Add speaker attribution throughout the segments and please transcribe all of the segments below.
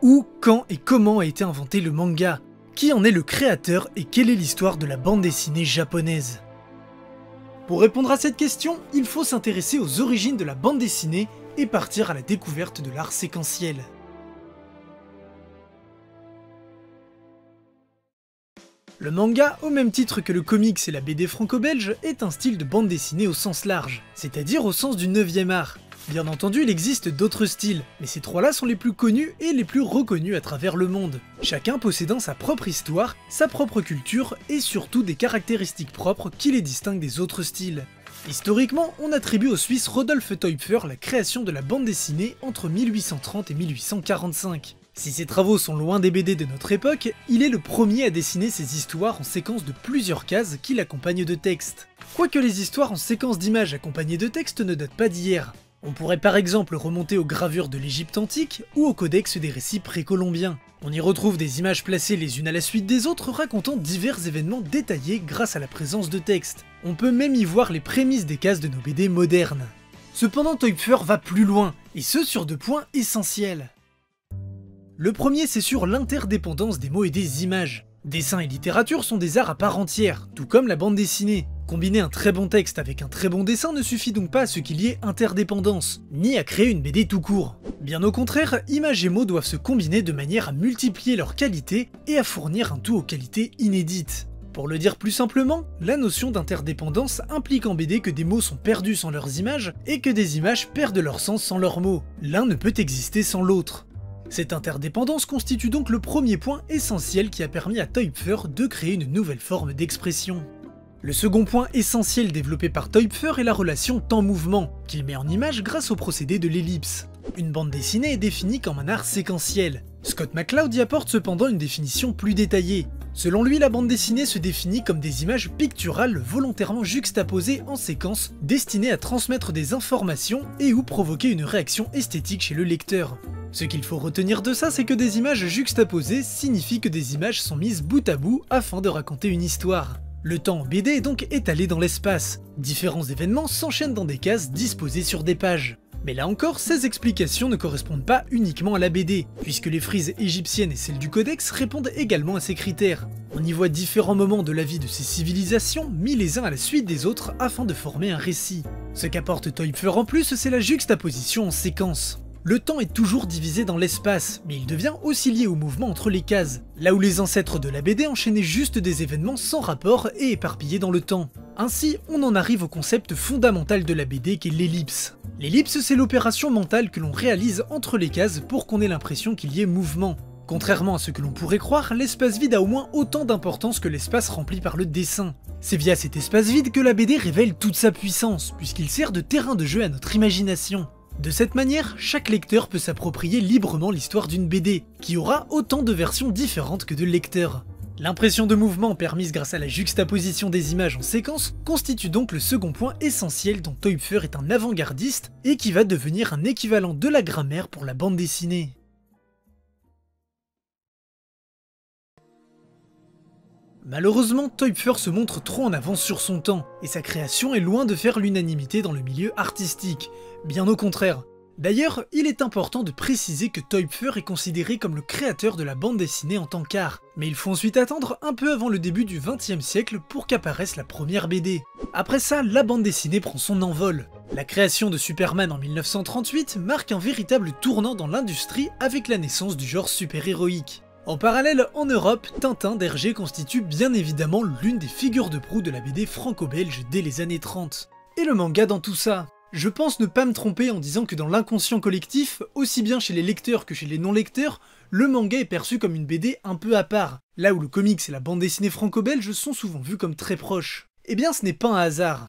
Speaker 1: Où, quand et comment a été inventé le manga? Qui en est le créateur et quelle est l'histoire de la bande dessinée japonaise? Pour répondre à cette question, il faut s'intéresser aux origines de la bande dessinée et partir à la découverte de l'art séquentiel. Le manga, au même titre que le comics et la BD franco-belge, est un style de bande dessinée au sens large, c'est-à-dire au sens du 9e art. Bien entendu, il existe d'autres styles, mais ces trois-là sont les plus connus et les plus reconnus à travers le monde, chacun possédant sa propre histoire, sa propre culture et surtout des caractéristiques propres qui les distinguent des autres styles. Historiquement, on attribue au Suisse Rodolphe Teupfer la création de la bande dessinée entre 1830 et 1845. Si ses travaux sont loin des BD de notre époque, il est le premier à dessiner ses histoires en séquence de plusieurs cases qui l'accompagnent de texte. Quoique les histoires en séquence d'images accompagnées de texte ne datent pas d'hier. On pourrait par exemple remonter aux gravures de l'Égypte antique ou au codex des récits précolombiens. On y retrouve des images placées les unes à la suite des autres racontant divers événements détaillés grâce à la présence de texte. On peut même y voir les prémices des cases de nos BD modernes. Cependant, Teupfer va plus loin, et ce sur deux points essentiels. Le premier, c'est sur l'interdépendance des mots et des images. Dessin et littérature sont des arts à part entière, tout comme la bande dessinée. Combiner un très bon texte avec un très bon dessin ne suffit donc pas à ce qu'il y ait interdépendance, ni à créer une BD tout court. Bien au contraire, images et mots doivent se combiner de manière à multiplier leur qualité et à fournir un tout aux qualités inédites. Pour le dire plus simplement, la notion d'interdépendance implique en BD que des mots sont perdus sans leurs images et que des images perdent leur sens sans leurs mots. L'un ne peut exister sans l'autre. Cette interdépendance constitue donc le premier point essentiel qui a permis à Teupfer de créer une nouvelle forme d'expression. Le second point essentiel développé par Teupfer est la relation temps-mouvement, qu'il met en image grâce au procédé de l'ellipse. Une bande dessinée est définie comme un art séquentiel. Scott McCloud y apporte cependant une définition plus détaillée. Selon lui, la bande dessinée se définit comme des images picturales volontairement juxtaposées en séquence, destinées à transmettre des informations et ou provoquer une réaction esthétique chez le lecteur. Ce qu'il faut retenir de ça, c'est que des images juxtaposées signifient que des images sont mises bout à bout afin de raconter une histoire. Le temps en BD est donc étalé dans l'espace. Différents événements s'enchaînent dans des cases disposées sur des pages. Mais là encore, ces explications ne correspondent pas uniquement à la BD, puisque les frises égyptiennes et celles du codex répondent également à ces critères. On y voit différents moments de la vie de ces civilisations, mis les uns à la suite des autres afin de former un récit. Ce qu'apporte Teupfer en plus, c'est la juxtaposition en séquence. Le temps est toujours divisé dans l'espace, mais il devient aussi lié au mouvement entre les cases, là où les ancêtres de la BD enchaînaient juste des événements sans rapport et éparpillés dans le temps. Ainsi, on en arrive au concept fondamental de la BD qu'est l'ellipse. L'ellipse, c'est l'opération mentale que l'on réalise entre les cases pour qu'on ait l'impression qu'il y ait mouvement. Contrairement à ce que l'on pourrait croire, l'espace vide a au moins autant d'importance que l'espace rempli par le dessin. C'est via cet espace vide que la BD révèle toute sa puissance, puisqu'il sert de terrain de jeu à notre imagination. De cette manière, chaque lecteur peut s'approprier librement l'histoire d'une BD, qui aura autant de versions différentes que de lecteurs. L'impression de mouvement permise grâce à la juxtaposition des images en séquence constitue donc le second point essentiel dont Teupfer est un avant-gardiste et qui va devenir un équivalent de la grammaire pour la bande dessinée. Malheureusement, Teupfer se montre trop en avance sur son temps, et sa création est loin de faire l'unanimité dans le milieu artistique, bien au contraire. D'ailleurs, il est important de préciser que Teupfer est considéré comme le créateur de la bande dessinée en tant qu'art, mais il faut ensuite attendre un peu avant le début du XXe siècle pour qu'apparaisse la première BD. Après ça, la bande dessinée prend son envol. La création de Superman en 1938 marque un véritable tournant dans l'industrie avec la naissance du genre super-héroïque. En parallèle, en Europe, Tintin d'Hergé constitue bien évidemment l'une des figures de proue de la BD franco-belge dès les années 30. Et le manga dans tout ça? Je pense ne pas me tromper en disant que dans l'inconscient collectif, aussi bien chez les lecteurs que chez les non-lecteurs, le manga est perçu comme une BD un peu à part, là où le comics et la bande dessinée franco-belge sont souvent vus comme très proches. Eh bien ce n'est pas un hasard.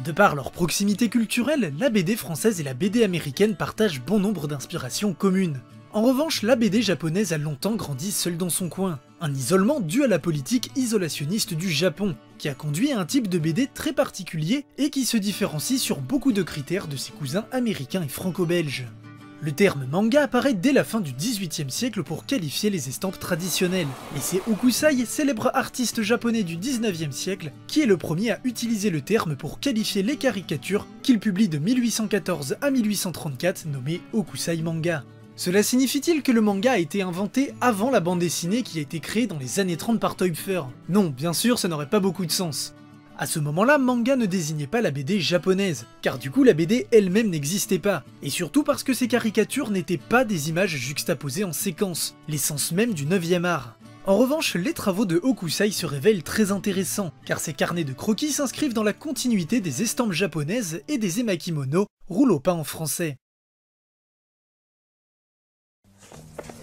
Speaker 1: De par leur proximité culturelle, la BD française et la BD américaine partagent bon nombre d'inspirations communes. En revanche, la BD japonaise a longtemps grandi seule dans son coin, un isolement dû à la politique isolationniste du Japon, qui a conduit à un type de BD très particulier et qui se différencie sur beaucoup de critères de ses cousins américains et franco-belges. Le terme manga apparaît dès la fin du XVIIIe siècle pour qualifier les estampes traditionnelles, et c'est Hokusai, célèbre artiste japonais du XIXe siècle, qui est le premier à utiliser le terme pour qualifier les caricatures qu'il publie de 1814 à 1834 nommées Hokusai manga. Cela signifie-t-il que le manga a été inventé avant la bande dessinée qui a été créée dans les années 30 par Teuffer? Non, bien sûr, ça n'aurait pas beaucoup de sens. À ce moment-là, manga ne désignait pas la BD japonaise, car du coup la BD elle-même n'existait pas, et surtout parce que ces caricatures n'étaient pas des images juxtaposées en séquence, l'essence même du 9e art. En revanche, les travaux de Hokusai se révèlent très intéressants, car ces carnets de croquis s'inscrivent dans la continuité des estampes japonaises et des emakimono, rouleaux-peints en français.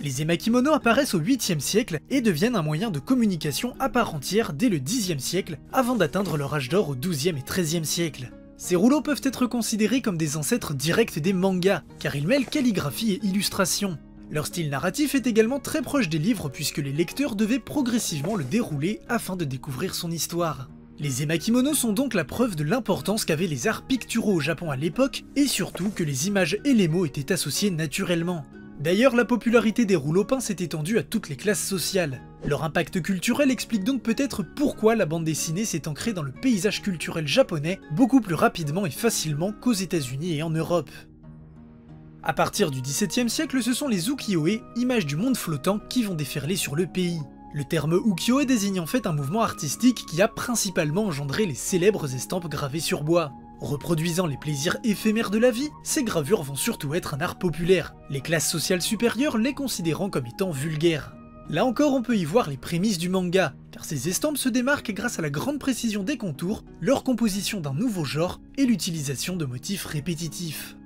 Speaker 1: Les emakimono apparaissent au 8e siècle et deviennent un moyen de communication à part entière dès le 10e siècle, avant d'atteindre leur âge d'or au 12e et 13e siècle. Ces rouleaux peuvent être considérés comme des ancêtres directs des mangas, car ils mêlent calligraphie et illustration. Leur style narratif est également très proche des livres puisque les lecteurs devaient progressivement le dérouler afin de découvrir son histoire. Les emakimono sont donc la preuve de l'importance qu'avaient les arts picturaux au Japon à l'époque, et surtout que les images et les mots étaient associés naturellement. D'ailleurs, la popularité des rouleaux peints s'est étendue à toutes les classes sociales. Leur impact culturel explique donc peut-être pourquoi la bande dessinée s'est ancrée dans le paysage culturel japonais beaucoup plus rapidement et facilement qu'aux États-Unis et en Europe. À partir du XVIIe siècle, ce sont les ukiyo-e, images du monde flottant, qui vont déferler sur le pays. Le terme ukiyo-e désigne en fait un mouvement artistique qui a principalement engendré les célèbres estampes gravées sur bois. Reproduisant les plaisirs éphémères de la vie, ces gravures vont surtout être un art populaire, les classes sociales supérieures les considérant comme étant vulgaires. Là encore, on peut y voir les prémices du manga, car ces estampes se démarquent grâce à la grande précision des contours, leur composition d'un nouveau genre et l'utilisation de motifs répétitifs.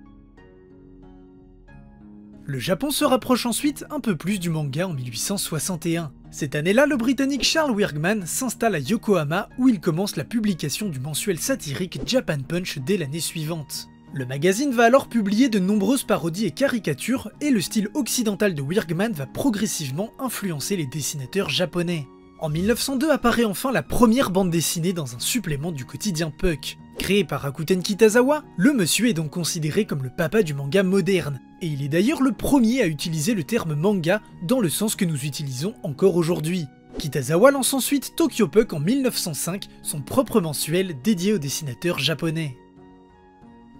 Speaker 1: Le Japon se rapproche ensuite un peu plus du manga en 1861. Cette année-là, le Britannique Charles Wirgman s'installe à Yokohama où il commence la publication du mensuel satirique Japan Punch dès l'année suivante. Le magazine va alors publier de nombreuses parodies et caricatures et le style occidental de Wirgman va progressivement influencer les dessinateurs japonais. En 1902 apparaît enfin la première bande dessinée dans un supplément du quotidien Puck. Créé par Rakuten Kitazawa, le monsieur est donc considéré comme le papa du manga moderne, et il est d'ailleurs le premier à utiliser le terme manga dans le sens que nous utilisons encore aujourd'hui. Kitazawa lance ensuite Tokyo Puck en 1905, son propre mensuel dédié aux dessinateurs japonais.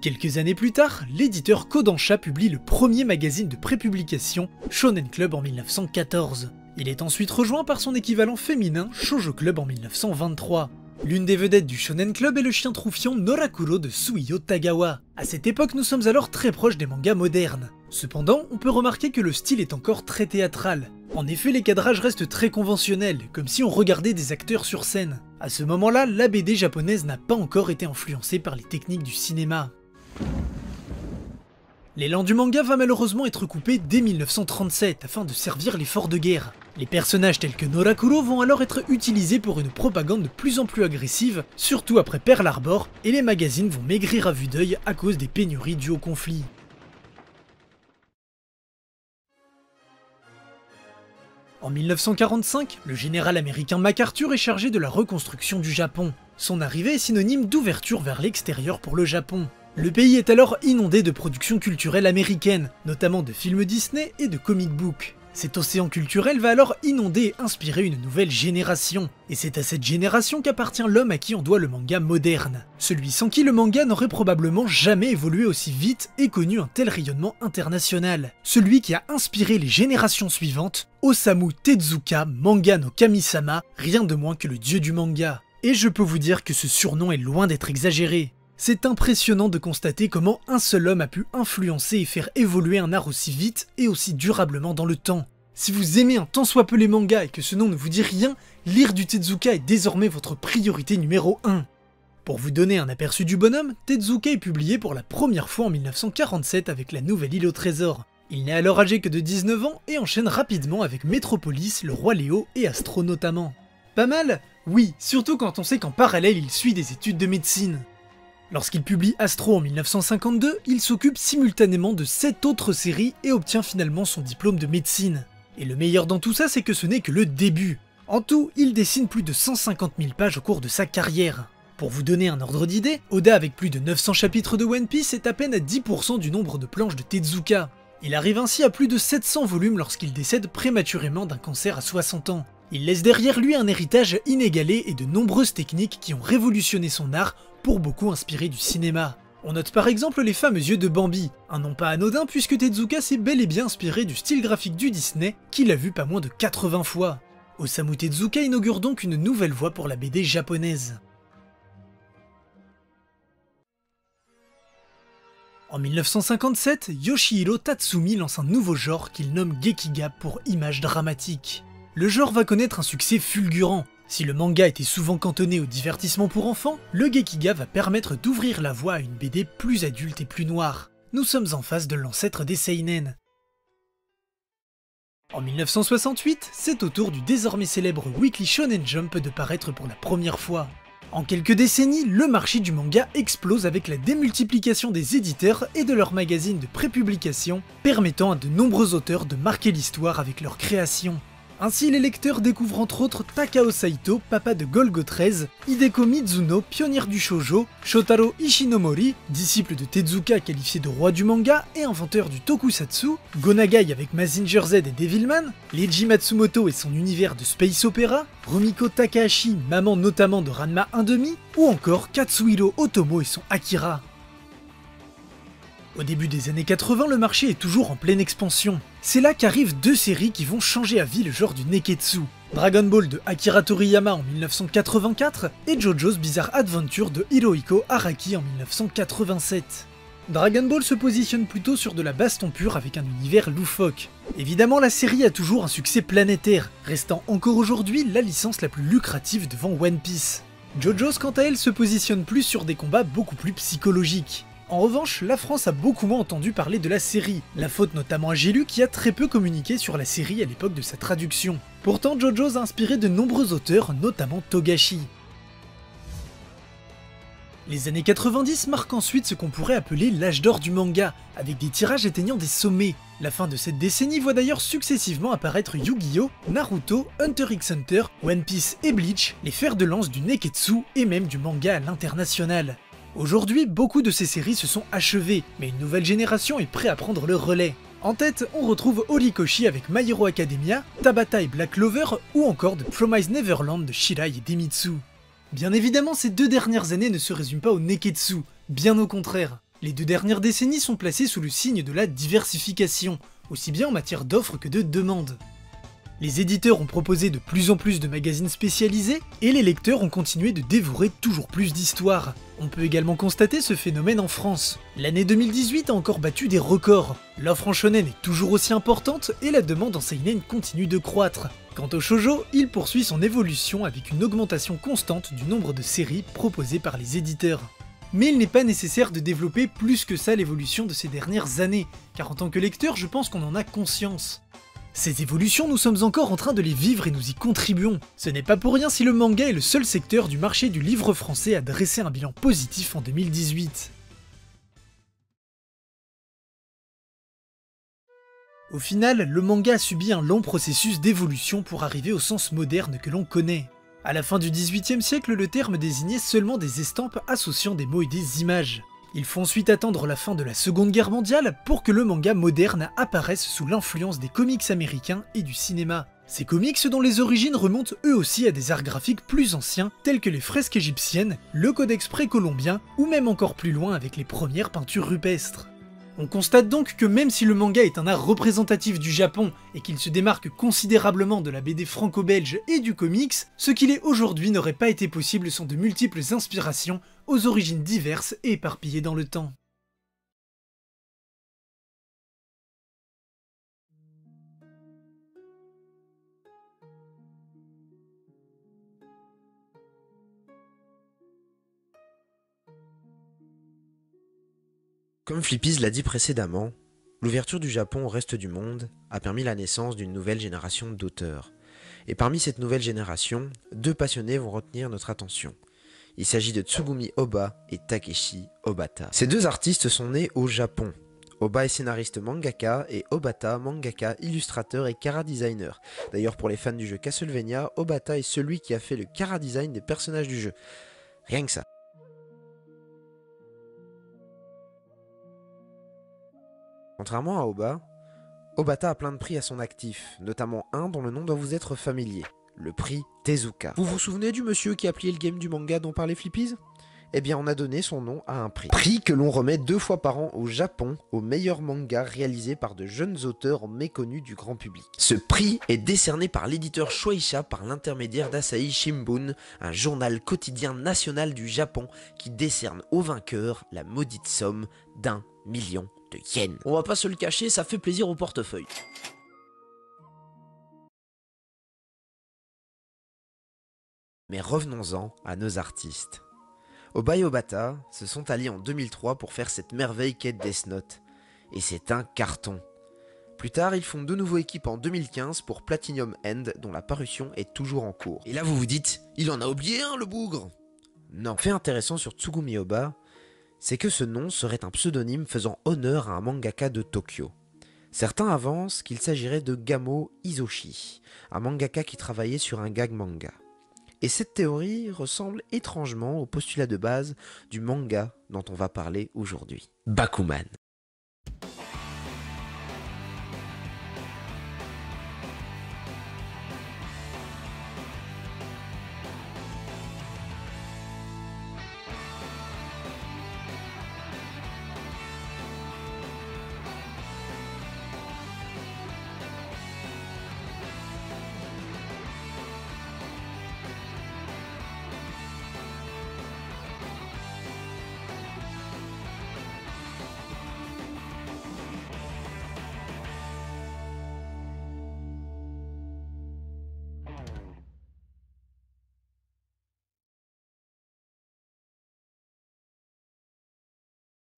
Speaker 1: Quelques années plus tard, l'éditeur Kodansha publie le premier magazine de prépublication, Shonen Club en 1914. Il est ensuite rejoint par son équivalent féminin, Shoujo Club en 1923. L'une des vedettes du Shonen Club est le chien troufion Norakuro de Suiyo Tagawa. À cette époque, nous sommes alors très proches des mangas modernes. Cependant, on peut remarquer que le style est encore très théâtral. En effet, les cadrages restent très conventionnels, comme si on regardait des acteurs sur scène. À ce moment-là, la BD japonaise n'a pas encore été influencée par les techniques du cinéma. L'élan du manga va malheureusement être coupé dès 1937 afin de servir l'effort de guerre. Les personnages tels que Norakuro vont alors être utilisés pour une propagande de plus en plus agressive, surtout après Pearl Harbor, et les magazines vont maigrir à vue d'œil à cause des pénuries dues au conflit. En 1945, le général américain MacArthur est chargé de la reconstruction du Japon. Son arrivée est synonyme d'ouverture vers l'extérieur pour le Japon. Le pays est alors inondé de productions culturelles américaines, notamment de films Disney et de comic books. Cet océan culturel va alors inonder et inspirer une nouvelle génération. Et c'est à cette génération qu'appartient l'homme à qui on doit le manga moderne. Celui sans qui le manga n'aurait probablement jamais évolué aussi vite et connu un tel rayonnement international. Celui qui a inspiré les générations suivantes, Osamu Tezuka Manga no Kami-sama, rien de moins que le dieu du manga. Et je peux vous dire que ce surnom est loin d'être exagéré. C'est impressionnant de constater comment un seul homme a pu influencer et faire évoluer un art aussi vite et aussi durablement dans le temps. Si vous aimez un tant soit peu les mangas et que ce nom ne vous dit rien, lire du Tezuka est désormais votre priorité numéro 1. Pour vous donner un aperçu du bonhomme, Tezuka est publié pour la première fois en 1947 avec la nouvelle île au trésor. Il n'est alors âgé que de 19 ans et enchaîne rapidement avec Metropolis, Le Roi Léo et Astro notamment. Pas mal? Oui, surtout quand on sait qu'en parallèle il suit des études de médecine. Lorsqu'il publie Astro en 1952, il s'occupe simultanément de 7 autres séries et obtient finalement son diplôme de médecine. Et le meilleur dans tout ça, c'est que ce n'est que le début. En tout, il dessine plus de 150 000 pages au cours de sa carrière. Pour vous donner un ordre d'idée, Oda avec plus de 900 chapitres de One Piece est à peine à 10% du nombre de planches de Tezuka. Il arrive ainsi à plus de 700 volumes lorsqu'il décède prématurément d'un cancer à 60 ans. Il laisse derrière lui un héritage inégalé et de nombreuses techniques qui ont révolutionné son art, pour beaucoup inspiré du cinéma. On note par exemple les fameux yeux de Bambi, un nom pas anodin puisque Tezuka s'est bel et bien inspiré du style graphique du Disney, qu'il a vu pas moins de 80 fois. Osamu Tezuka inaugure donc une nouvelle voie pour la BD japonaise. En 1957, Yoshihiro Tatsumi lance un nouveau genre qu'il nomme Gekiga pour image dramatique. Le genre va connaître un succès fulgurant. Si le manga était souvent cantonné au divertissement pour enfants, le Gekiga va permettre d'ouvrir la voie à une BD plus adulte et plus noire. Nous sommes en face de l'ancêtre des seinen. En 1968, c'est au tour du désormais célèbre Weekly Shonen Jump de paraître pour la première fois. En quelques décennies, le marché du manga explose avec la démultiplication des éditeurs et de leurs magazines de prépublication, permettant à de nombreux auteurs de marquer l'histoire avec leurs créations. Ainsi, les lecteurs découvrent entre autres Takao Saito, papa de Golgo 13, Hideko Mizuno, pionnière du shoujo, Shotaro Ishinomori, disciple de Tezuka qualifié de roi du manga et inventeur du tokusatsu, Gonagai avec Mazinger Z et Devilman, Leiji Matsumoto et son univers de space opera, Rumiko Takahashi, maman notamment de Ranma 1/2, ou encore Katsuhiro Otomo et son Akira. Au début des années 80, le marché est toujours en pleine expansion. C'est là qu'arrivent deux séries qui vont changer à vie le genre du neketsu. Dragon Ball de Akira Toriyama en 1984 et JoJo's Bizarre Adventure de Hirohiko Araki en 1987. Dragon Ball se positionne plutôt sur de la baston pure avec un univers loufoque. Évidemment, la série a toujours un succès planétaire, restant encore aujourd'hui la licence la plus lucrative devant One Piece. JoJo's quant à elle se positionne plus sur des combats beaucoup plus psychologiques. En revanche, la France a beaucoup moins entendu parler de la série, la faute notamment à J'ai lu qui a très peu communiqué sur la série à l'époque de sa traduction. Pourtant, JoJo's a inspiré de nombreux auteurs, notamment Togashi. Les années 90 marquent ensuite ce qu'on pourrait appeler l'âge d'or du manga, avec des tirages atteignant des sommets. La fin de cette décennie voit d'ailleurs successivement apparaître Yu-Gi-Oh!, Naruto, Hunter x Hunter, One Piece et Bleach, les fers de lance du neketsu et même du manga à l'international. Aujourd'hui, beaucoup de ces séries se sont achevées, mais une nouvelle génération est prête à prendre le relais. En tête, on retrouve Horikoshi avec My Hero Academia, Tabata et Black Clover, ou encore The Promised Neverland de Shirai et Demitsu. Bien évidemment, ces deux dernières années ne se résument pas au neketsu, bien au contraire. Les deux dernières décennies sont placées sous le signe de la diversification, aussi bien en matière d'offres que de demandes. Les éditeurs ont proposé de plus en plus de magazines spécialisés, et les lecteurs ont continué de dévorer toujours plus d'histoires. On peut également constater ce phénomène en France. L'année 2018 a encore battu des records. L'offre en shonen est toujours aussi importante, et la demande en seinen continue de croître. Quant au shoujo, il poursuit son évolution avec une augmentation constante du nombre de séries proposées par les éditeurs. Mais il n'est pas nécessaire de développer plus que ça l'évolution de ces dernières années, car en tant que lecteur, je pense qu'on en a conscience. Ces évolutions, nous sommes encore en train de les vivre et nous y contribuons. Ce n'est pas pour rien si le manga est le seul secteur du marché du livre français à dresser un bilan positif en 2018. Au final, le manga a subi un long processus d'évolution pour arriver au sens moderne que l'on connaît. À la fin du XVIIIe siècle, le terme désignait seulement des estampes associant des mots et des images. Il faut ensuite attendre la fin de la Seconde Guerre mondiale pour que le manga moderne apparaisse sous l'influence des comics américains et du cinéma. Ces comics dont les origines remontent eux aussi à des arts graphiques plus anciens tels que les fresques égyptiennes, le codex précolombien ou même encore plus loin avec les premières peintures rupestres. On constate donc que même si le manga est un art représentatif du Japon et qu'il se démarque considérablement de la BD franco-belge et du comics, ce qu'il est aujourd'hui n'aurait pas été possible sans de multiples inspirations aux origines diverses et éparpillées dans le temps.
Speaker 2: Comme Flippies l'a dit précédemment, l'ouverture du Japon au reste du monde a permis la naissance d'une nouvelle génération d'auteurs. Et parmi cette nouvelle génération, deux passionnés vont retenir notre attention. Il s'agit de Tsugumi Ohba et Takeshi Obata. Ces deux artistes sont nés au Japon. Ohba est scénariste mangaka et Obata mangaka, illustrateur et chara-designer. D'ailleurs pour les fans du jeu Castlevania, Obata est celui qui a fait le chara-design des personnages du jeu. Rien que ça. Contrairement à Ohba, Obata a plein de prix à son actif, notamment un dont le nom doit vous être familier, le prix Tezuka. Vous vous souvenez du monsieur qui a plié le game du manga dont parlait Flippies? eh bien on a donné son nom à un prix. Prix que l'on remet 2 fois par an au Japon, au meilleur manga réalisé par de jeunes auteurs méconnus du grand public. Ce prix est décerné par l'éditeur Shueisha par l'intermédiaire d'Asahi Shimbun, un journal quotidien national du Japon qui décerne au vainqueur la maudite somme d'1 million de yens. On va pas se le cacher, ça fait plaisir au portefeuille. Mais revenons-en à nos artistes. Oba et Obata se sont alliés en 2003 pour faire cette merveille qu'est Death Note. Et c'est un carton. Plus tard, ils font de nouveau équipe en 2015 pour Platinum End, dont la parution est toujours en cours. Et là vous vous dites, il en a oublié un le bougre. Non. Fait intéressant sur Tsugumi Oba, c'est que ce nom serait un pseudonyme faisant honneur à un mangaka de Tokyo. Certains avancent qu'il s'agirait de Gamo Izoshi, un mangaka qui travaillait sur un gag manga. Et cette théorie ressemble étrangement au postulat de base du manga dont on va parler aujourd'hui, Bakuman.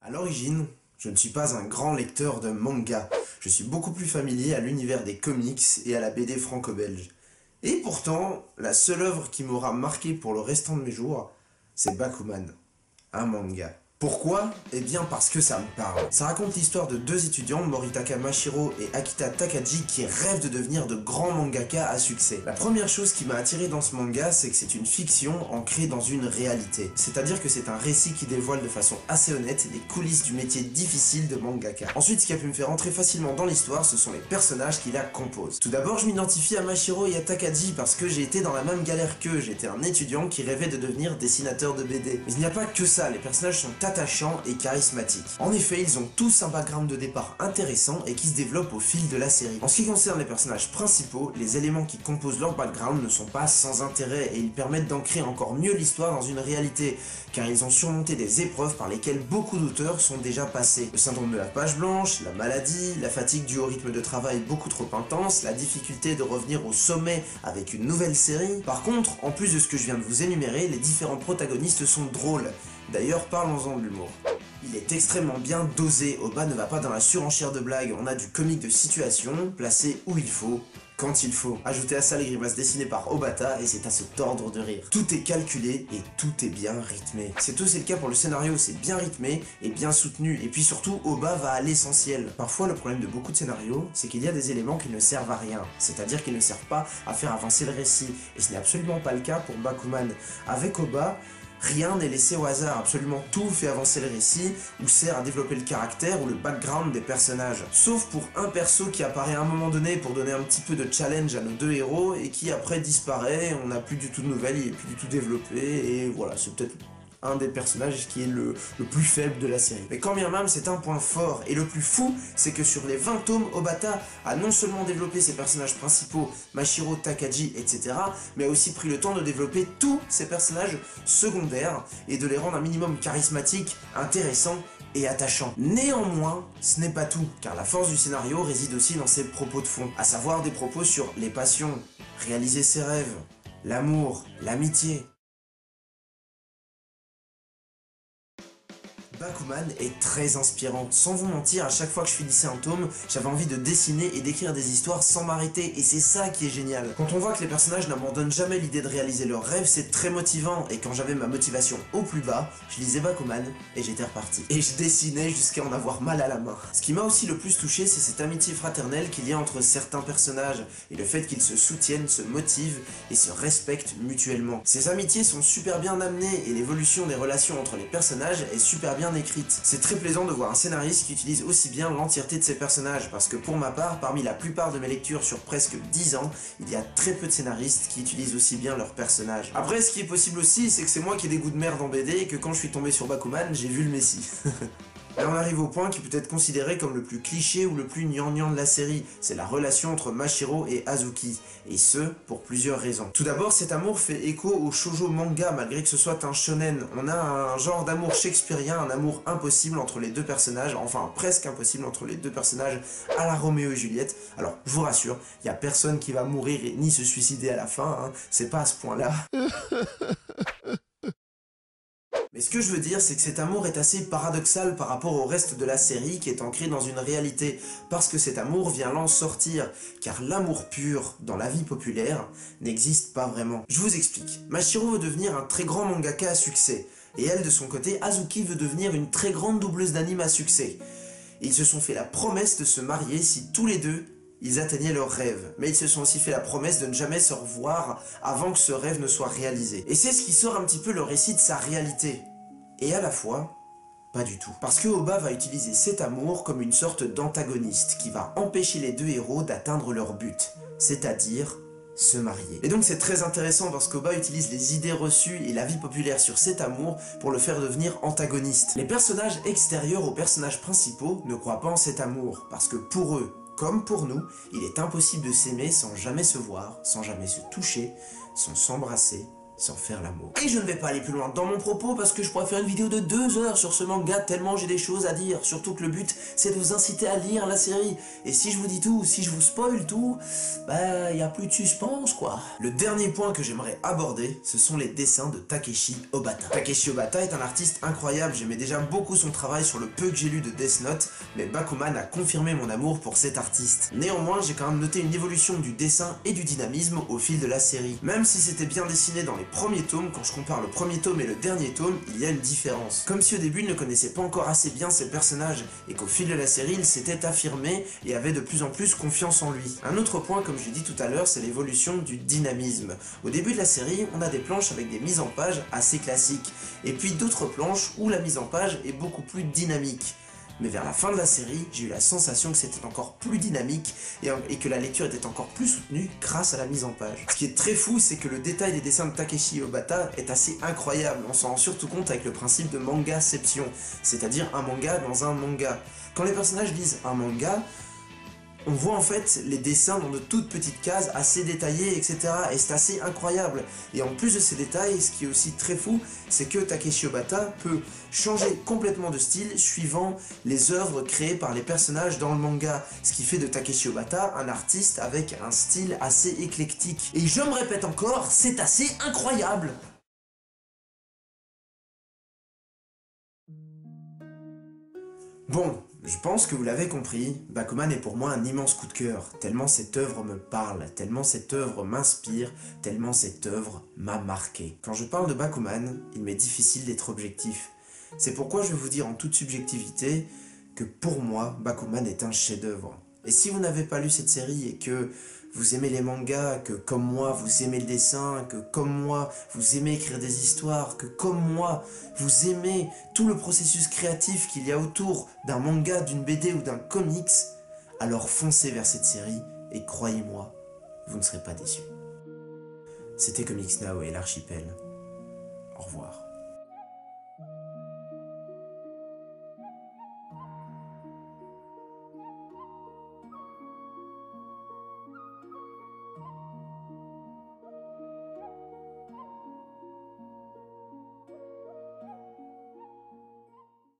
Speaker 3: À l'origine, je ne suis pas un grand lecteur de manga. Je suis beaucoup plus familier à l'univers des comics et à la BD franco-belge. Et pourtant, la seule œuvre qui m'aura marqué pour le restant de mes jours, c'est Bakuman, un manga. Pourquoi? Eh bien parce que ça me parle. Ça raconte l'histoire de 2 étudiants, Moritaka Mashiro et Akita Takagi, qui rêvent de devenir de grands mangaka à succès. La première chose qui m'a attiré dans ce manga, c'est que c'est une fiction ancrée dans une réalité. C'est-à-dire que c'est un récit qui dévoile de façon assez honnête les coulisses du métier difficile de mangaka. Ensuite, ce qui a pu me faire entrer facilement dans l'histoire, ce sont les personnages qui la composent. Tout d'abord, je m'identifie à Mashiro et à Takagi parce que j'ai été dans la même galère qu'eux. J'étais un étudiant qui rêvait de devenir dessinateur de BD. Mais il n'y a pas que ça, les personnages sont attachants et charismatiques. En effet, ils ont tous un background de départ intéressant et qui se développe au fil de la série. En ce qui concerne les personnages principaux, les éléments qui composent leur background ne sont pas sans intérêt et ils permettent d'ancrer encore mieux l'histoire dans une réalité, car ils ont surmonté des épreuves par lesquelles beaucoup d'auteurs sont déjà passés. Le syndrome de la page blanche, la maladie, la fatigue due au rythme de travail beaucoup trop intense, la difficulté de revenir au sommet avec une nouvelle série. Par contre, en plus de ce que je viens de vous énumérer, les différents protagonistes sont drôles. D'ailleurs, parlons-en de l'humour. Il est extrêmement bien dosé, Oba ne va pas dans la surenchère de blagues, on a du comique de situation, placé où il faut, quand il faut. Ajoutez à ça les grimaces dessinées par Obata et c'est à se tordre de rire. Tout est calculé et tout est bien rythmé. C'est aussi le cas pour le scénario, c'est bien rythmé et bien soutenu. Et puis surtout, Oba va à l'essentiel. Parfois, le problème de beaucoup de scénarios, c'est qu'il y a des éléments qui ne servent à rien. C'est-à-dire qu'ils ne servent pas à faire avancer le récit. Et ce n'est absolument pas le cas pour Bakuman. Avec Oba, rien n'est laissé au hasard, absolument tout fait avancer le récit, ou sert à développer le caractère ou le background des personnages. Sauf pour un perso qui apparaît à un moment donné pour donner un petit peu de challenge à nos 2 héros, et qui après disparaît, on n'a plus du tout de nouvelles, il est plus du tout développé, et voilà, c'est peut-être un des personnages qui est le plus faible de la série. Mais quand bien même, c'est un point fort, et le plus fou, c'est que sur les 20 tomes, Obata a non seulement développé ses personnages principaux, Mashiro, Takagi, etc., mais a aussi pris le temps de développer tous ses personnages secondaires, et de les rendre un minimum charismatiques, intéressants, et attachants. Néanmoins, ce n'est pas tout, car la force du scénario réside aussi dans ses propos de fond, à savoir des propos sur les passions, réaliser ses rêves, l'amour, l'amitié. Bakuman est très inspirant. Sans vous mentir, à chaque fois que je finissais un tome, j'avais envie de dessiner et d'écrire des histoires sans m'arrêter, et c'est ça qui est génial. Quand on voit que les personnages n'abandonnent jamais l'idée de réaliser leurs rêves, c'est très motivant, et quand j'avais ma motivation au plus bas, je lisais Bakuman, et j'étais reparti. Et je dessinais jusqu'à en avoir mal à la main. Ce qui m'a aussi le plus touché, c'est cette amitié fraternelle qu'il y a entre certains personnages, et le fait qu'ils se soutiennent, se motivent, et se respectent mutuellement. Ces amitiés sont super bien amenées, et l'évolution des relations entre les personnages est super bien bien écrite. C'est très plaisant de voir un scénariste qui utilise aussi bien l'entièreté de ses personnages, parce que pour ma part, parmi la plupart de mes lectures sur presque 10 ans, il y a très peu de scénaristes qui utilisent aussi bien leurs personnages. Après, ce qui est possible aussi, c'est que c'est moi qui ai des goûts de merde en BD et que quand je suis tombé sur Bakuman, j'ai vu le Messie. Là on arrive au point qui peut être considéré comme le plus cliché ou le plus gnangnan de la série, c'est la relation entre Mashiro et Azuki, et ce, pour plusieurs raisons. Tout d'abord, cet amour fait écho au shoujo manga, malgré que ce soit un shonen. On a un genre d'amour shakespearien, un amour impossible entre les deux personnages, enfin presque impossible entre les deux personnages à la Roméo et Juliette. Alors, je vous rassure, il n'y a personne qui va mourir ni se suicider à la fin, hein, c'est pas à ce point-là. Mais ce que je veux dire, c'est que cet amour est assez paradoxal par rapport au reste de la série qui est ancré dans une réalité, parce que cet amour vient l'en sortir, car l'amour pur, dans la vie populaire, n'existe pas vraiment. Je vous explique. Mashiro veut devenir un très grand mangaka à succès, et elle, de son côté, Azuki veut devenir une très grande doubleuse d'anime à succès. Ils se sont fait la promesse de se marier si tous les deux ils atteignaient leurs rêves, mais ils se sont aussi fait la promesse de ne jamais se revoir avant que ce rêve ne soit réalisé. Et c'est ce qui sort un petit peu le récit de sa réalité. Et à la fois, pas du tout. Parce que Oba va utiliser cet amour comme une sorte d'antagoniste qui va empêcher les deux héros d'atteindre leur but, c'est-à-dire se marier. Et donc c'est très intéressant parce qu'Oba utilise les idées reçues et la vie populaire sur cet amour pour le faire devenir antagoniste. Les personnages extérieurs aux personnages principaux ne croient pas en cet amour, parce que pour eux, comme pour nous, il est impossible de s'aimer sans jamais se voir, sans jamais se toucher, sans s'embrasser, sans faire l'amour. Et je ne vais pas aller plus loin dans mon propos parce que je pourrais faire une vidéo de 2 heures sur ce manga tellement j'ai des choses à dire. Surtout que le but c'est de vous inciter à lire la série. Et si je vous dis tout, si je vous spoil tout, bah y a plus de suspense quoi. Le dernier point que j'aimerais aborder, ce sont les dessins de Takeshi Obata. Takeshi Obata est un artiste incroyable, j'aimais déjà beaucoup son travail sur le peu que j'ai lu de Death Note, mais Bakuman a confirmé mon amour pour cet artiste. Néanmoins, j'ai quand même noté une évolution du dessin et du dynamisme au fil de la série. Même si c'était bien dessiné dans les premiers tomes, quand je compare le premier tome et le dernier tome, il y a une différence. Comme si au début il ne connaissait pas encore assez bien ses personnages, et qu'au fil de la série il s'était affirmé et avait de plus en plus confiance en lui. Un autre point, comme je l'ai dit tout à l'heure, c'est l'évolution du dynamisme. Au début de la série, on a des planches avec des mises en page assez classiques, et puis d'autres planches où la mise en page est beaucoup plus dynamique. Mais vers la fin de la série, j'ai eu la sensation que c'était encore plus dynamique et que la lecture était encore plus soutenue grâce à la mise en page. Ce qui est très fou, c'est que le détail des dessins de Takeshi Obata est assez incroyable. On s'en rend surtout compte avec le principe de mangaception, c'est-à-dire un manga dans un manga. Quand les personnages lisent un manga, on voit en fait les dessins dans de toutes petites cases assez détaillées, etc. Et c'est assez incroyable. Et en plus de ces détails, ce qui est aussi très fou, c'est que Takeshi Obata peut changer complètement de style suivant les œuvres créées par les personnages dans le manga. Ce qui fait de Takeshi Obata un artiste avec un style assez éclectique. Et je me répète encore, c'est assez incroyable! Bon, je pense que vous l'avez compris, Bakuman est pour moi un immense coup de cœur, tellement cette œuvre me parle, tellement cette œuvre m'inspire, tellement cette œuvre m'a marqué. Quand je parle de Bakuman, il m'est difficile d'être objectif. C'est pourquoi je vais vous dire en toute subjectivité que pour moi, Bakuman est un chef-d'œuvre. Et si vous n'avez pas lu cette série et que vous aimez les mangas, que comme moi vous aimez le dessin, que comme moi vous aimez écrire des histoires, que comme moi vous aimez tout le processus créatif qu'il y a autour d'un manga, d'une BD ou d'un comics, alors foncez vers cette série et croyez-moi, vous ne serez pas déçus. C'était Comics Now et l'Archipel. Au revoir.